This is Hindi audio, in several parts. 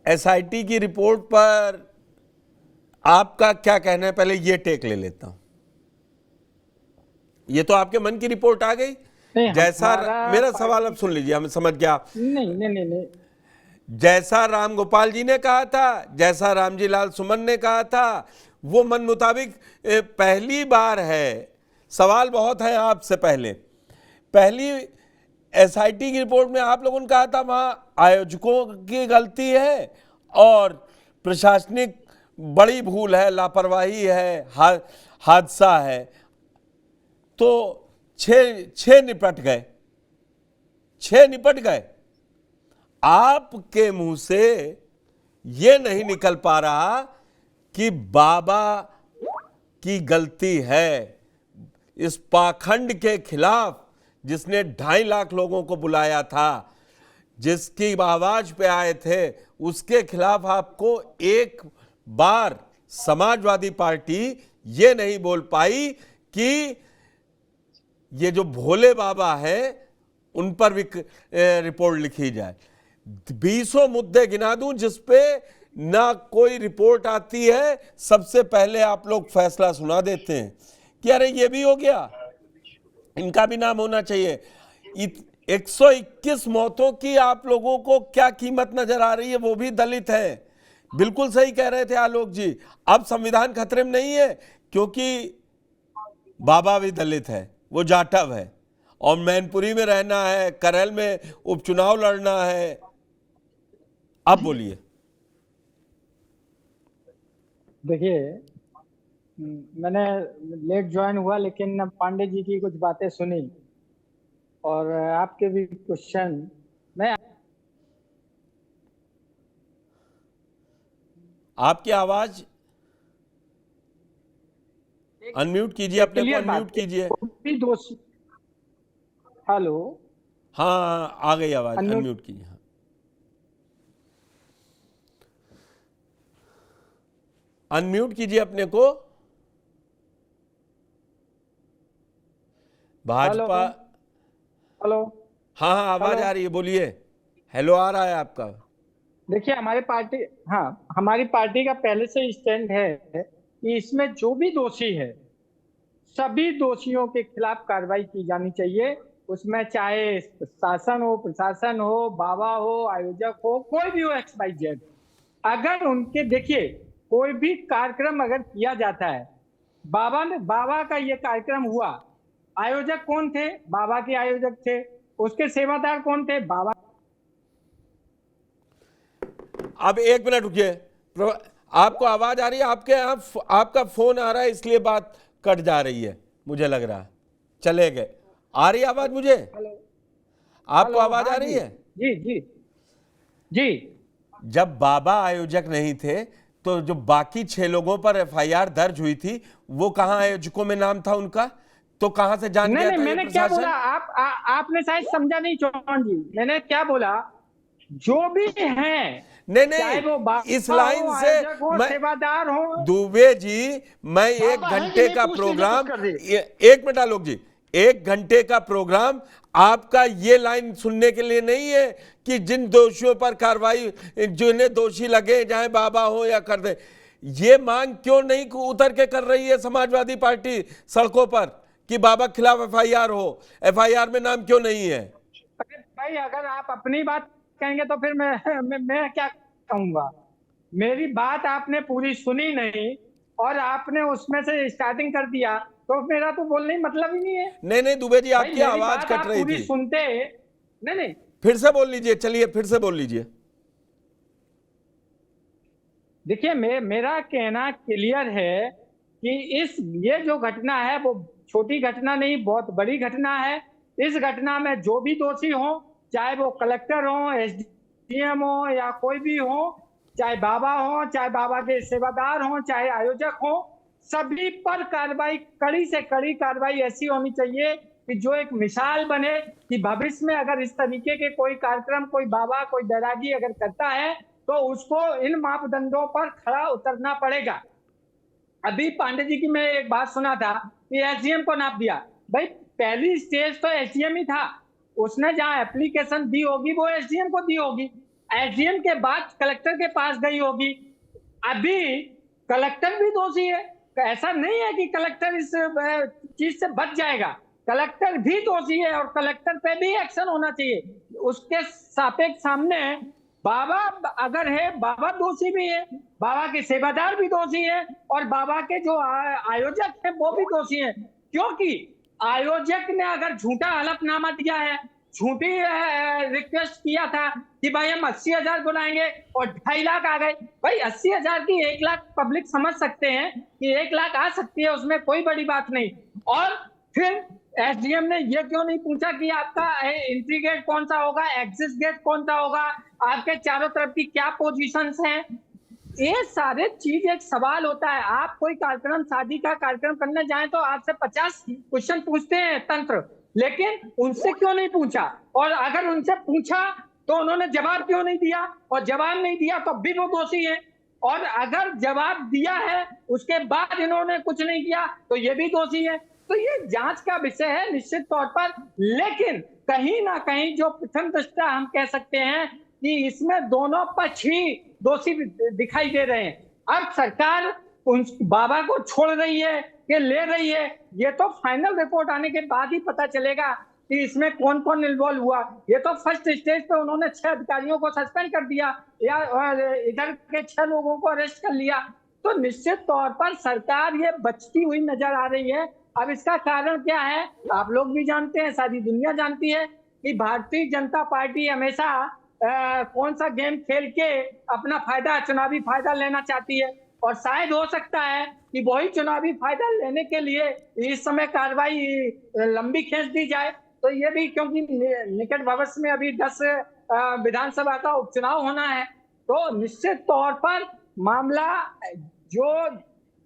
एसआईटी की रिपोर्ट पर आपका क्या कहना है, पहले ये टेक ले लेता हूं। ये तो आपके मन की रिपोर्ट आ गई। नहीं, जैसा हमारा मेरा सवाल अब पार्टी सुन लीजिए, हम समझ गया। नहीं नहीं नहीं नहीं। जैसा राम गोपाल जी ने कहा था, जैसा रामजी लाल सुमन ने कहा था, वो मन मुताबिक पहली बार है। सवाल बहुत है आपसे। पहली एसआईटी की रिपोर्ट में आप लोगों ने कहा था वहां आयोजकों की गलती है और प्रशासनिक बड़ी भूल है, लापरवाही है, हादसा है। तो छह निपट गए। आपके मुंह से यह नहीं निकल पा रहा कि बाबा की गलती है। इस पाखंड के खिलाफ, जिसने 2.5 लाख लोगों को बुलाया था, जिसकी आवाज पे आए थे, उसके खिलाफ आपको एक बार समाजवादी पार्टी ये नहीं बोल पाई कि ये जो भोले बाबा है उन पर भी रिपोर्ट लिखी जाए। 20 मुद्दे गिना दूं जिसपे ना कोई रिपोर्ट आती है, सबसे पहले आप लोग फैसला सुना देते हैं कि अरे ये भी हो गया, इनका भी नाम होना चाहिए। 121 मौतों की आप लोगों को क्या कीमत नजर आ रही है? वो भी दलित है। बिल्कुल सही कह रहे थे आलोक जी। अब संविधान खतरे में नहीं है क्योंकि बाबा भी दलित है, वो जाटव है और मैनपुरी में रहना है, करैल में उपचुनाव लड़ना है। अब बोलिए। देखिए, मैंने लेट ज्वाइन हुआ लेकिन पांडे जी की कुछ बातें सुनी और आपके भी क्वेश्चन मैं आपकी आवाज अनम्यूट कीजिए, अपने को क्लियर अनम्यूट बात कीजिए। भी दोषी। हेलो। हाँ, आ गई आवाज, अनम्यूट। अनम्यूट कीजिए। हाँ, अनम्यूट कीजिए अपने को। हेलो। भाजपा। हेलो। हाँ हाँ, आवाज हेलो। आ रही है, बोलिए। हेलो आ रहा है आपका। देखिए, हमारी पार्टी, हाँ, हमारी पार्टी का पहले से स्टैंड है कि इसमें जो भी दोषी है सभी दोषियों के खिलाफ कार्रवाई की जानी चाहिए। उसमें चाहे शासन हो, प्रशासन हो, बाबा हो, आयोजक हो, कोई भी हो, एक्स वाई जेड। अगर उनके, देखिए, कोई भी कार्यक्रम अगर किया जाता है, बाबा का ये कार्यक्रम हुआ, आयोजक कौन थे? बाबा के आयोजक थे। उसके सेवादार कौन थे? बाबा। अब 1 मिनट रुकिए। आपको आवाज आ रही है? आपके यहाँ आपका फोन आ रहा है इसलिए बात कट जा रही है, मुझे लग रहा है। चले गए। आ रही है आवाज मुझे? हेलो। आपको हेलो। आवाज आ हाँ रही जी। है? जी जी जी। जब बाबा आयोजक नहीं थे तो जो बाकी 6 लोगों पर एफआईआर दर्ज हुई थी, वो कहां आयोजकों में नाम था उनका? तो कहां से जान नहीं गया नहीं, था ये मैंने क्या बोला, प्रशासन? आपने शायद समझा नहीं चौहान जी। मैंने क्या बोला? जो भी हैं, नहीं चाहे नहीं, वो इस बाबा हो, लाइन से आयोजक हो, मैं, सेवादार हो। दुबे जी, मैं एक बाबा है कि घंटे नहीं का पूछ लीजिए, कुछ प्रोग्राम, कर दे। 1 मिनट आलोक जी, 1 घंटे का प्रोग्राम आपका ये लाइन सुनने के लिए नहीं है कि जिन दोषियों पर कार्रवाई, जिन्हें दोषी लगे, चाहे बाबा हो या कर दे। ये मांग क्यों नहीं उतर के कर रही है समाजवादी पार्टी सड़कों पर कि बाबा के खिलाफ एफआईआर हो? एफआईआर में नाम क्यों नहीं है? अरे भाई, अगर आप अपनी बात कहेंगे तो फिर मैं क्या कहूंगा? मेरी बात आपने पूरी सुनी नहीं और आपने उसमें से स्टार्टिंग कर दिया, तो मेरा तो बोलने ही मतलब ही नहीं है। नहीं नहीं दुबे जी, भाई, आपकी मेरी आवाज बात कट आप रही पूरी थी। सुनते। नहीं नहीं। फिर से बोल लीजिए, चलिए फिर से बोल लीजिए। देखिए, मेरा कहना क्लियर है कि ये जो घटना है वो छोटी घटना नहीं, बहुत बड़ी घटना है। इस घटना में जो भी दोषी हो, चाहे वो कलेक्टर हो, एसडीएम हो या कोई भी हो, चाहे बाबा हो, चाहे बाबा के सेवादार हो, चाहे आयोजक हो, सभी पर कार्रवाई, कड़ी से कड़ी कार्रवाई ऐसी होनी चाहिए कि जो एक मिसाल बने कि भविष्य में अगर इस तरीके के कोई कार्यक्रम, कोई बाबा, कोई बैरागी अगर करता है तो उसको इन मापदंडों पर खड़ा उतरना पड़ेगा। अभी पांडे जी की मैं एक बात सुना था कि एसडीएम को नाप दिया। भाई, पहली स्टेज तो एसडीएम ही था। उसने जहां एप्लीकेशन दी होगी वो एसडीएम को दी होगी। एसडीएम के बाद कलेक्टर के पास गई होगी। अभी कलेक्टर भी दोषी है, ऐसा नहीं है कि कलेक्टर इस चीज से बच जाएगा, कलेक्टर भी दोषी है और कलेक्टर पे भी एक्शन होना चाहिए। उसके सापेक्ष सामने बाबा अगर है, बाबा दोषी भी है, बाबा के सेवादार भी दोषी है और बाबा के जो आयोजक है वो भी दोषी है, क्योंकि आयोजक ने अगर झूठा हलफनामा दिया है, झूठी रिक्वेस्ट किया था कि भाई हम 80,000 बुलाएंगे और 2.5 लाख आ गए। भाई 80,000 की 1 लाख पब्लिक समझ सकते हैं कि 1 लाख आ सकती है, उसमें कोई बड़ी बात नहीं। और फिर एसडीएम ने ये क्यों नहीं पूछा कि आपका एंट्री गेट कौन सा होगा, एग्जिट गेट कौन सा होगा, आपके चारों तरफ की क्या पोजीशंस हैं। ये सारे चीज एक सवाल होता है। आप कोई कार्यक्रम, शादी का कार्यक्रम करने जाएं तो आपसे 50 क्वेश्चन पूछते हैं तंत्र, लेकिन उनसे क्यों नहीं पूछा? और अगर उनसे पूछा तो उन्होंने जवाब क्यों नहीं दिया? और जवाब नहीं दिया तो भी वो दोषी है। और अगर जवाब दिया है उसके बाद इन्होंने कुछ नहीं किया तो ये भी दोषी है। तो ये जांच का विषय है निश्चित तौर पर, लेकिन कहीं ना कहीं जो प्रथम दृष्टया हम कह सकते हैं कि इसमें दोनों पक्ष ही दोषी दिखाई दे रहे हैं। अब सरकार उन बाबा को छोड़ रही है कि ले रही है, ये तो फाइनल रिपोर्ट आने के बाद ही पता चलेगा कि इसमें कौन कौन इन्वॉल्व हुआ। ये तो फर्स्ट स्टेज पे उन्होंने 6 अधिकारियों को सस्पेंड कर दिया या इधर के 6 लोगों को अरेस्ट कर लिया। तो निश्चित तौर पर सरकार ये बचती हुई नजर आ रही है। अब इसका कारण क्या है आप लोग भी जानते हैं, सारी दुनिया जानती है कि भारतीय जनता पार्टी हमेशा कौन सा गेम खेल के अपना फायदा, चुनावी फायदा लेना चाहती है। और शायद हो सकता है कि वही चुनावी फायदा लेने के लिए इस समय कार्रवाई लंबी खींच दी जाए। तो ये भी क्योंकि निकट भविष्य में अभी 10 विधानसभा का उपचुनाव होना है, तो निश्चित तौर पर मामला जो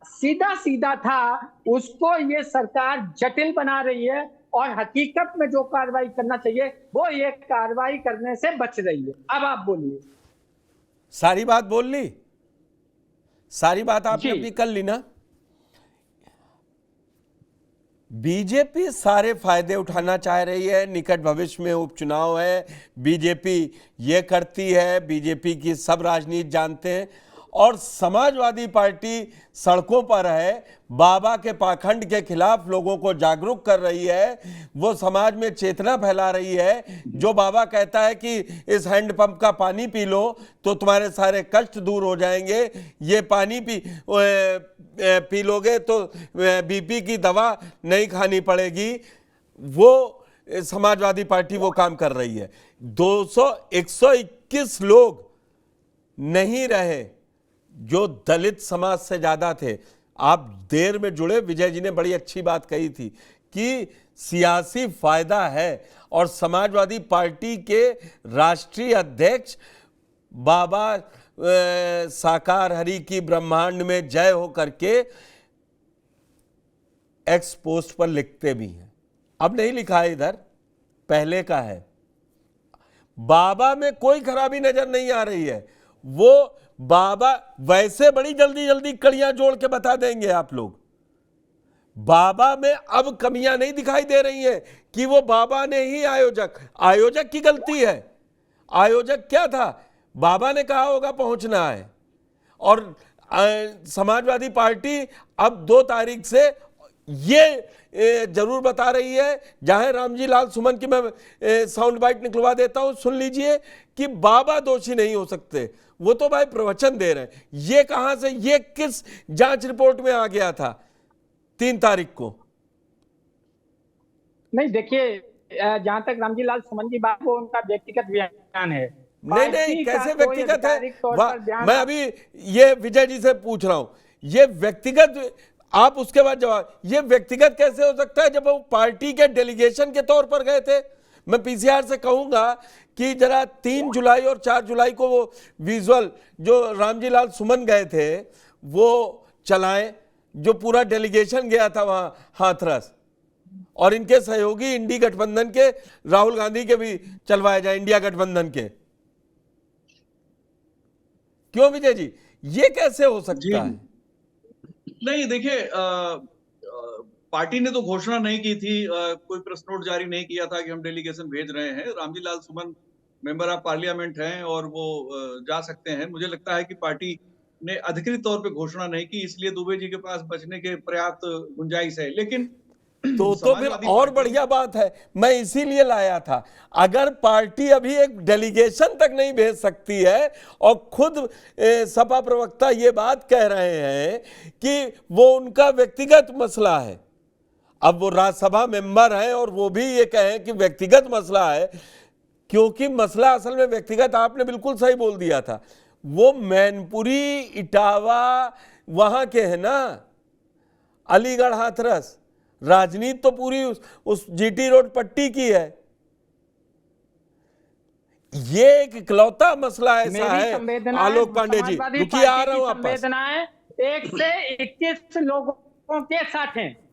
सीधा सीधा था उसको ये सरकार जटिल बना रही है और हकीकत में जो कार्रवाई करना चाहिए वो ये कार्रवाई करने से बच रही है। अब आप बोलिए। सारी बात बोल ली, सारी बात आपने जी। अपनी कर ली ना। बीजेपी सारे फायदे उठाना चाह रही है, निकट भविष्य में उपचुनाव है, बीजेपी ये करती है, बीजेपी की सब राजनीति जानते हैं। और समाजवादी पार्टी सड़कों पर है, बाबा के पाखंड के खिलाफ लोगों को जागरूक कर रही है, वो समाज में चेतना फैला रही है। जो बाबा कहता है कि इस हैंडपंप का पानी पी लो तो तुम्हारे सारे कष्ट दूर हो जाएंगे, ये पानी पी लोगे तो बीपी की दवा नहीं खानी पड़ेगी, वो समाजवादी पार्टी वो काम कर रही है। 121 लोग नहीं रहे जो दलित समाज से ज्यादा थे। आप देर में जुड़े, विजय जी ने बड़ी अच्छी बात कही थी कि सियासी फायदा है और समाजवादी पार्टी के राष्ट्रीय अध्यक्ष बाबा साकार हरि की ब्रह्मांड में जय हो करके एक्स पोस्ट पर लिखते भी हैं। अब नहीं लिखा है इधर, पहले का है। बाबा में कोई खराबी नजर नहीं आ रही है। वो बाबा वैसे बड़ी जल्दी जल्दी कड़ियां जोड़ के बता देंगे आप लोग। बाबा में अब कमियां नहीं दिखाई दे रही हैं कि वो बाबा ने ही आयोजक की गलती है। आयोजक क्या था, बाबा ने कहा होगा पहुंचना है। और समाजवादी पार्टी अब 2 तारीख से ये जरूर बता रही है, जहां रामजी लाल सुमन की मैं साउंड बाइट निकलवा देता हूं, सुन लीजिए, कि बाबा दोषी नहीं हो सकते। वो तो भाई प्रवचन दे रहे हैं। ये कहां से, ये किस जांच रिपोर्ट में आ गया था 3 तारीख को? नहीं देखिए, जहां तक रामजी लाल सुमन की बात, वो उनका व्यक्तिगत बयान है। नहीं, कैसे व्यक्तिगत है? मैं अभी ये विजय जी से पूछ रहा हूं, ये व्यक्तिगत, आप उसके बाद जवाब, ये व्यक्तिगत कैसे हो सकता है जब वो पार्टी के डेलीगेशन के तौर पर गए थे? मैं पीसीआर से कहूंगा कि जरा 3 जुलाई और 4 जुलाई को वो विजुअल जो रामजी लाल सुमन गए थे वो चलाएं, जो पूरा डेलीगेशन गया था वहां हाथरस, और इनके सहयोगी इंडी गठबंधन के राहुल गांधी के भी चलवाए जाए, इंडिया गठबंधन के। क्यों विजय जी, ये कैसे हो सकता है? नहीं देखिए, पार्टी ने तो घोषणा नहीं की थी, कोई प्रेस नोट जारी नहीं किया था कि हम डेलीगेशन भेज रहे हैं। रामजी लाल सुमन मेंबर ऑफ पार्लियामेंट हैं और वो जा सकते हैं। मुझे लगता है कि पार्टी ने अधिकृत तौर पे घोषणा नहीं की, इसलिए दुबे जी के पास बचने के पर्याप्त गुंजाइश है। लेकिन तो फिर समाजवादी और पार्टी बढ़िया बात है, मैं इसीलिए लाया था। अगर पार्टी अभी एक डेलीगेशन तक नहीं भेज सकती है और खुद सपा प्रवक्ता ये बात कह रहे हैं कि वो उनका व्यक्तिगत मसला है, अब वो राज्यसभा मेंबर हैं और वो भी ये कहें कि व्यक्तिगत मसला है, क्योंकि मसला असल में व्यक्तिगत, आपने बिल्कुल सही बोल दिया था। वो मैनपुरी, इटावा वहां के हैं ना, अलीगढ़, हाथरस, राजनीति तो पूरी उस जीटी रोड पट्टी की है। ये एक इकलौता मसला ऐसा मेरी है। संवेदनाएं आलोक पांडे जी, समाजवादी रुकिए, आ पार्टी रहा की हूं आप पास। संवेदनाएं 1 से 21 लोगों के साथ हैं।